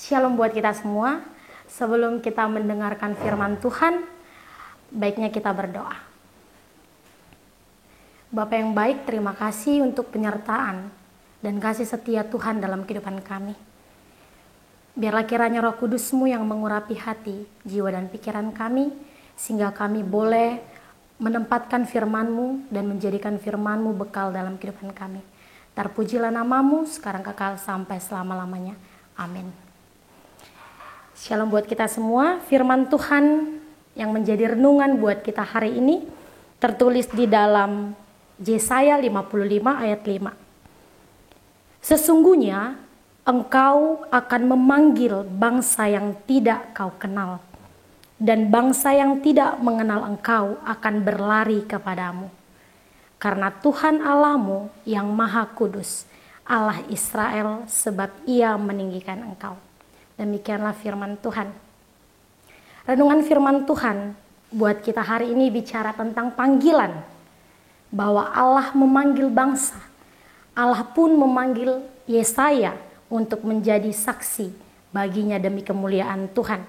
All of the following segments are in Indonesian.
Shalom buat kita semua. Sebelum kita mendengarkan firman Tuhan, baiknya kita berdoa. Bapa yang baik, terima kasih untuk penyertaan dan kasih setia Tuhan dalam kehidupan kami. Biarlah kiranya Roh Kudus-Mu yang mengurapi hati, jiwa dan pikiran kami, sehingga kami boleh menempatkan firman-Mu dan menjadikan firman-Mu bekal dalam kehidupan kami. Terpujilah nama-Mu sekarang kekal sampai selama-lamanya. Amin. Shalom buat kita semua. Firman Tuhan yang menjadi renungan buat kita hari ini tertulis di dalam Yesaya 55 ayat 5. Sesungguhnya engkau akan memanggil bangsa yang tidak kau kenal, dan bangsa yang tidak mengenal engkau akan berlari kepadamu. Karena Tuhan Allahmu yang Maha Kudus, Allah Israel, sebab Ia meninggikan engkau. Demikianlah firman Tuhan. Renungan firman Tuhan buat kita hari ini bicara tentang panggilan, bahwa Allah memanggil bangsa. Allah pun memanggil Yesaya untuk menjadi saksi baginya demi kemuliaan Tuhan.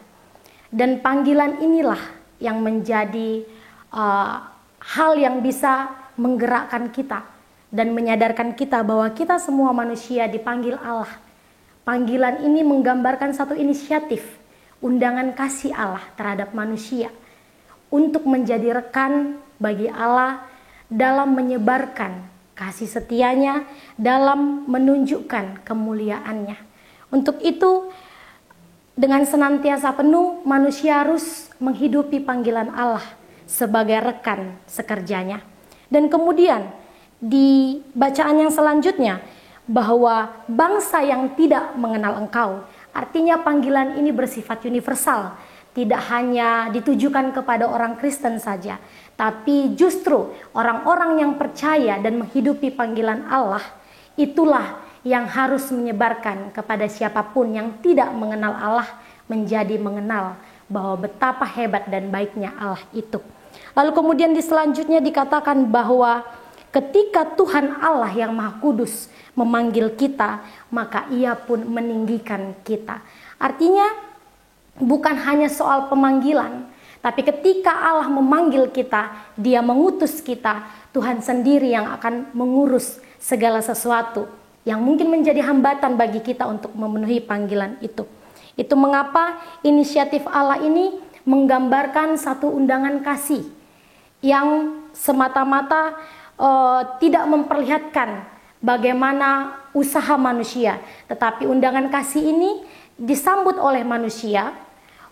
Dan panggilan inilah yang menjadi hal yang bisa menggerakkan kita dan menyadarkan kita bahwa kita semua manusia dipanggil Allah. Panggilan ini menggambarkan satu inisiatif, undangan kasih Allah terhadap manusia untuk menjadi rekan bagi Allah dalam menyebarkan kasih setianya, dalam menunjukkan kemuliaannya. Untuk itu, dengan senantiasa penuh, manusia harus menghidupi panggilan Allah sebagai rekan sekerjanya. Dan kemudian di bacaan yang selanjutnya, bahwa bangsa yang tidak mengenal engkau, artinya panggilan ini bersifat universal, tidak hanya ditujukan kepada orang Kristen saja, tapi justru orang-orang yang percaya dan menghidupi panggilan Allah, itulah yang harus menyebarkan kepada siapapun yang tidak mengenal Allah, menjadi mengenal bahwa betapa hebat dan baiknya Allah itu. Lalu kemudian di selanjutnya dikatakan bahwa ketika Tuhan Allah yang Maha Kudus memanggil kita, maka Ia pun meninggikan kita. Artinya bukan hanya soal pemanggilan, tapi ketika Allah memanggil kita, Dia mengutus kita, Tuhan sendiri yang akan mengurus segala sesuatu yang mungkin menjadi hambatan bagi kita untuk memenuhi panggilan itu. Itu mengapa inisiatif Allah ini menggambarkan satu undangan kasih yang semata-mata tidak memperlihatkan bagaimana usaha manusia, tetapi undangan kasih ini disambut oleh manusia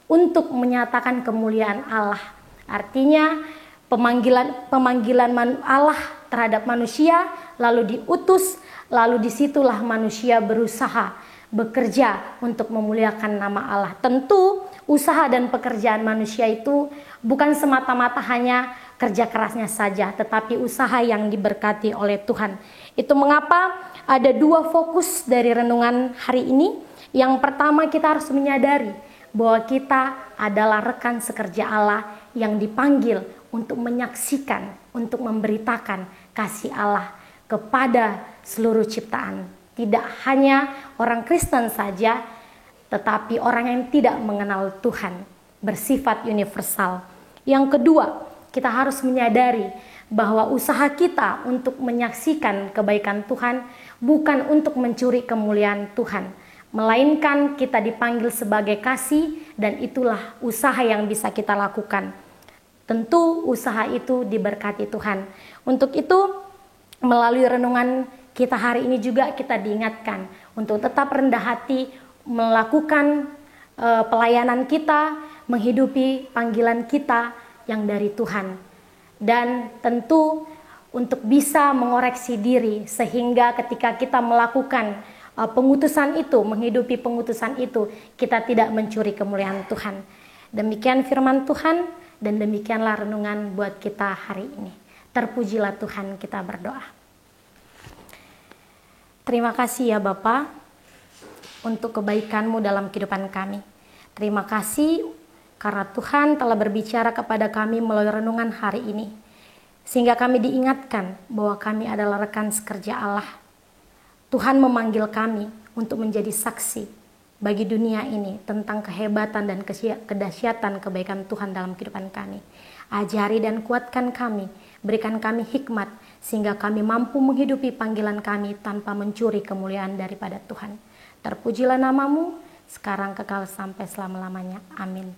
untuk menyatakan kemuliaan Allah. Artinya pemanggilan Allah terhadap manusia lalu diutus, lalu disitulah manusia berusaha bekerja untuk memuliakan nama Allah. Tentu usaha dan pekerjaan manusia itu bukan semata-mata hanya kerja kerasnya saja, tetapi usaha yang diberkati oleh Tuhan. Itu mengapa ada dua fokus dari renungan hari ini. Yang pertama, kita harus menyadari bahwa kita adalah rekan sekerja Allah yang dipanggil untuk menyaksikan, untuk memberitakan kasih Allah kepada seluruh ciptaan. Tidak hanya orang Kristen saja, tetapi orang yang tidak mengenal Tuhan, bersifat universal. Yang kedua, kita harus menyadari bahwa usaha kita untuk menyaksikan kebaikan Tuhan bukan untuk mencuri kemuliaan Tuhan, melainkan kita dipanggil sebagai kasih, dan itulah usaha yang bisa kita lakukan. Tentu usaha itu diberkati Tuhan. Untuk itu, melalui renungan kita hari ini juga kita diingatkan untuk tetap rendah hati melakukan pelayanan kita, menghidupi panggilan kita yang dari Tuhan. Dan tentu untuk bisa mengoreksi diri sehingga ketika kita melakukan pengutusan itu, menghidupi pengutusan itu, kita tidak mencuri kemuliaan Tuhan. Demikian firman Tuhan dan demikianlah renungan buat kita hari ini. Terpujilah Tuhan, kita berdoa. Terima kasih ya Bapa untuk kebaikan-Mu dalam kehidupan kami. Terima kasih karena Tuhan telah berbicara kepada kami melalui renungan hari ini, sehingga kami diingatkan bahwa kami adalah rekan sekerja Allah. Tuhan memanggil kami untuk menjadi saksi bagi dunia ini tentang kehebatan dan kedahsyatan kebaikan Tuhan dalam kehidupan kami. Ajari dan kuatkan kami, berikan kami hikmat sehingga kami mampu menghidupi panggilan kami tanpa mencuri kemuliaan daripada Tuhan. Terpujilah namamu, sekarang kekal sampai selama-lamanya. Amin.